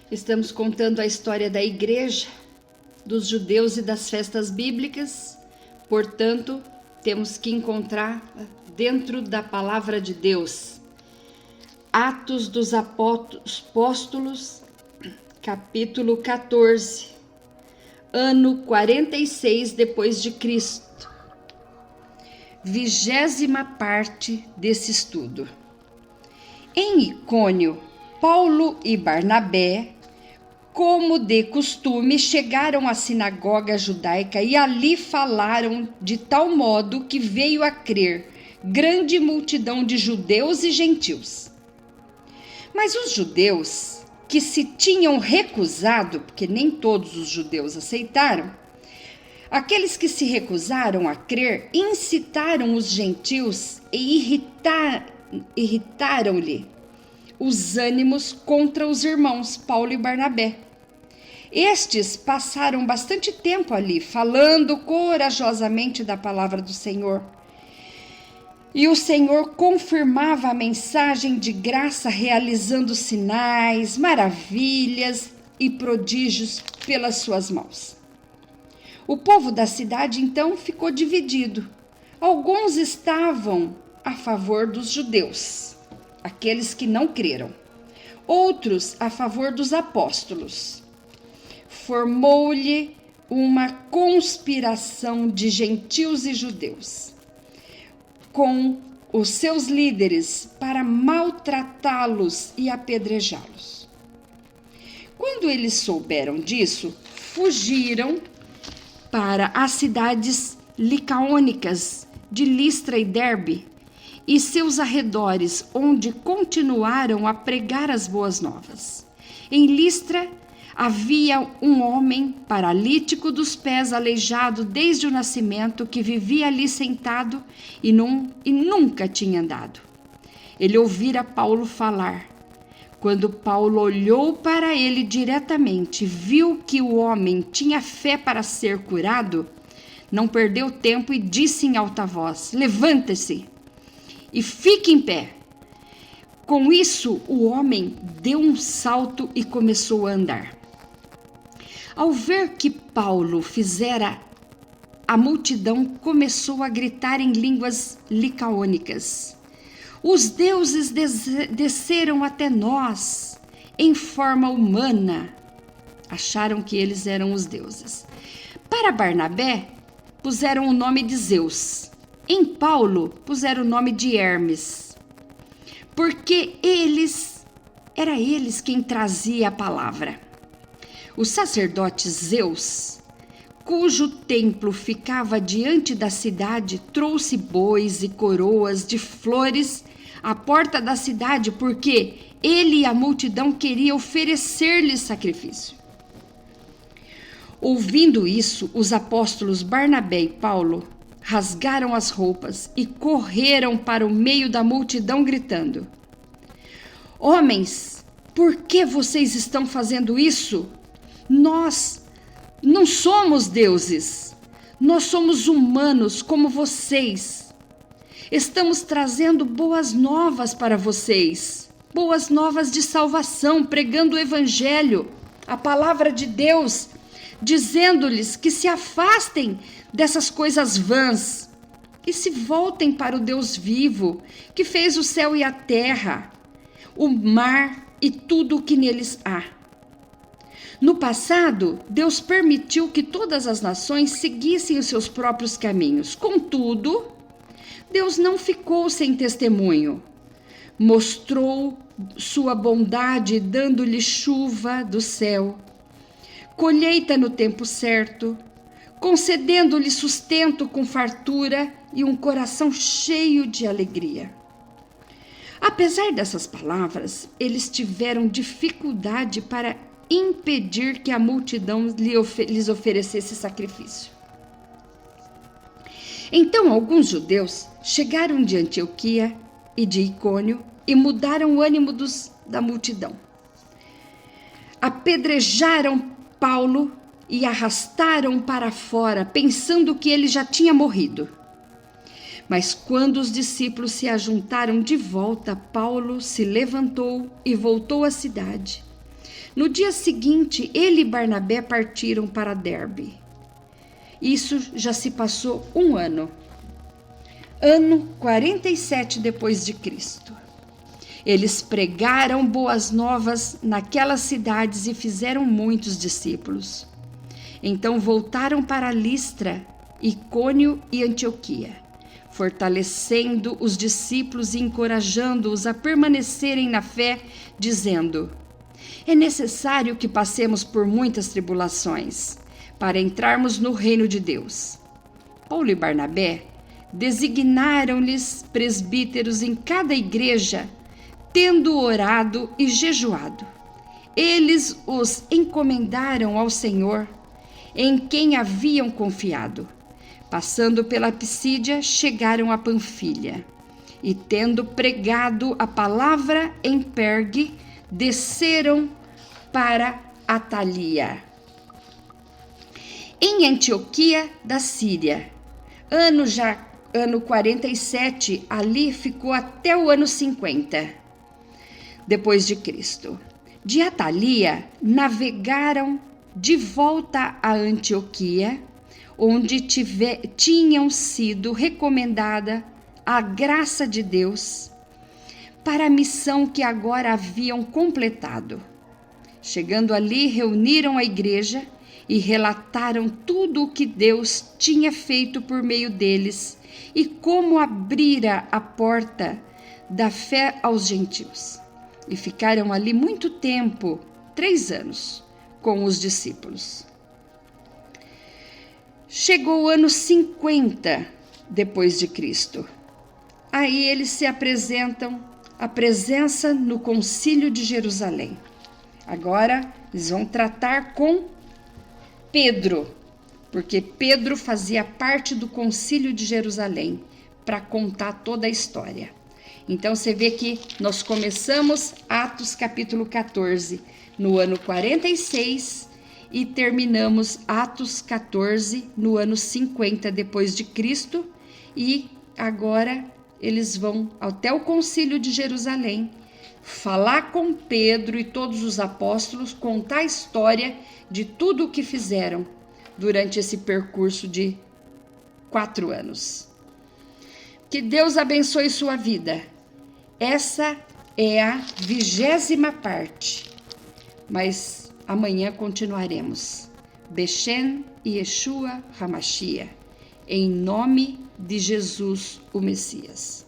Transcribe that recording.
Estamos contando a história da igreja, dos judeus e das festas bíblicas, portanto, temos que encontrar dentro da palavra de Deus. Atos dos Apóstolos, capítulo 14, ano 46 depois de Cristo. 20ª parte desse estudo. Em Icônio, Paulo e Barnabé, como de costume, chegaram à sinagoga judaica e ali falaram de tal modo que veio a crer grande multidão de judeus e gentios. Mas os judeus, que se tinham recusado, porque nem todos os judeus aceitaram, aqueles que se recusaram a crer incitaram os gentios e irritaram-lhe os ânimos contra os irmãos Paulo e Barnabé. Estes passaram bastante tempo ali, falando corajosamente da palavra do Senhor. E o Senhor confirmava a mensagem de graça, realizando sinais, maravilhas e prodígios pelas suas mãos. O povo da cidade, então, ficou dividido. Alguns estavam a favor dos judeus, aqueles que não creram. Outros a favor dos apóstolos. Formou-lhe uma conspiração de gentios e judeus com os seus líderes para maltratá-los e apedrejá-los. Quando eles souberam disso, fugiram para as cidades licaônicas de Listra e Derbe e seus arredores, onde continuaram a pregar as boas novas. Em Listra havia um homem paralítico dos pés, aleijado desde o nascimento, que vivia ali sentado e nunca tinha andado. Ele ouvira Paulo falar. Quando Paulo olhou para ele diretamente, viu que o homem tinha fé para ser curado, não perdeu tempo e disse em alta voz: "Levanta-se e fique em pé." Com isso, o homem deu um salto e começou a andar. Ao ver que Paulo fizera, a multidão começou a gritar em línguas licaônicas: "Os deuses desceram até nós em forma humana." Acharam que eles eram os deuses. Para Barnabé, puseram o nome de Zeus. Em Paulo, puseram o nome de Hermes, porque era eles quem trazia a palavra. O sacerdote Zeus, cujo templo ficava diante da cidade, trouxe bois e coroas de flores à porta da cidade, porque ele e a multidão queriam oferecer-lhe sacrifício. Ouvindo isso, os apóstolos Barnabé e Paulo rasgaram as roupas e correram para o meio da multidão, gritando: "Homens, por que vocês estão fazendo isso? Nós não somos deuses, nós somos humanos como vocês. Estamos trazendo boas novas para vocês, boas novas de salvação, pregando o evangelho, a palavra de Deus, dizendo-lhes que se afastem dessas coisas vãs e se voltem para o Deus vivo, que fez o céu e a terra, o mar e tudo o que neles há. No passado, Deus permitiu que todas as nações seguissem os seus próprios caminhos. Contudo, Deus não ficou sem testemunho. Mostrou sua bondade, dando-lhe chuva do céu, colheita no tempo certo, concedendo-lhe sustento com fartura e um coração cheio de alegria." Apesar dessas palavras, eles tiveram dificuldade para impedir que a multidão lhes oferecesse sacrifício. Então alguns judeus chegaram de Antioquia e de Icônio e mudaram o ânimo da multidão. Apedrejaram Paulo e arrastaram para fora, pensando que ele já tinha morrido. Mas quando os discípulos se ajuntaram de volta, Paulo se levantou e voltou à cidade. No dia seguinte, ele e Barnabé partiram para Derbe. Isso já se passou um ano. Ano 47 depois de Cristo. Eles pregaram boas novas naquelas cidades e fizeram muitos discípulos. Então voltaram para Listra, Icônio e Antioquia, fortalecendo os discípulos e encorajando-os a permanecerem na fé, dizendo: é necessário que passemos por muitas tribulações para entrarmos no reino de Deus. Paulo e Barnabé designaram-lhes presbíteros em cada igreja, tendo orado e jejuado. Eles os encomendaram ao Senhor, em quem haviam confiado. Passando pela Pisídia, chegaram a Panfilha, e tendo pregado a palavra em Pergue, desceram para Atalia. Em Antioquia da Síria, ano 47, ali ficou até o ano 50 depois de Cristo. De Atalia, navegaram de volta a Antioquia, onde tinham sido recomendada a graça de Deus para a missão que agora haviam completado. Chegando ali, reuniram a igreja e relataram tudo o que Deus tinha feito por meio deles e como abrira a porta da fé aos gentios. E ficaram ali muito tempo, 3 anos, com os discípulos. Chegou o ano 50 depois de Cristo. Aí eles se apresentam à presença no Concílio de Jerusalém. Agora eles vão tratar com Pedro, porque Pedro fazia parte do Concílio de Jerusalém para contar toda a história. Então você vê que nós começamos Atos capítulo 14 no ano 46 e terminamos Atos 14 no ano 50 depois de Cristo, e agora eles vão até o Concílio de Jerusalém falar com Pedro e todos os apóstolos, contar a história de tudo o que fizeram durante esse percurso de 4 anos. Que Deus abençoe sua vida. Essa é a 20ª parte, mas amanhã continuaremos. Beshem Yeshua HaMashiach, em nome de Jesus, o Messias.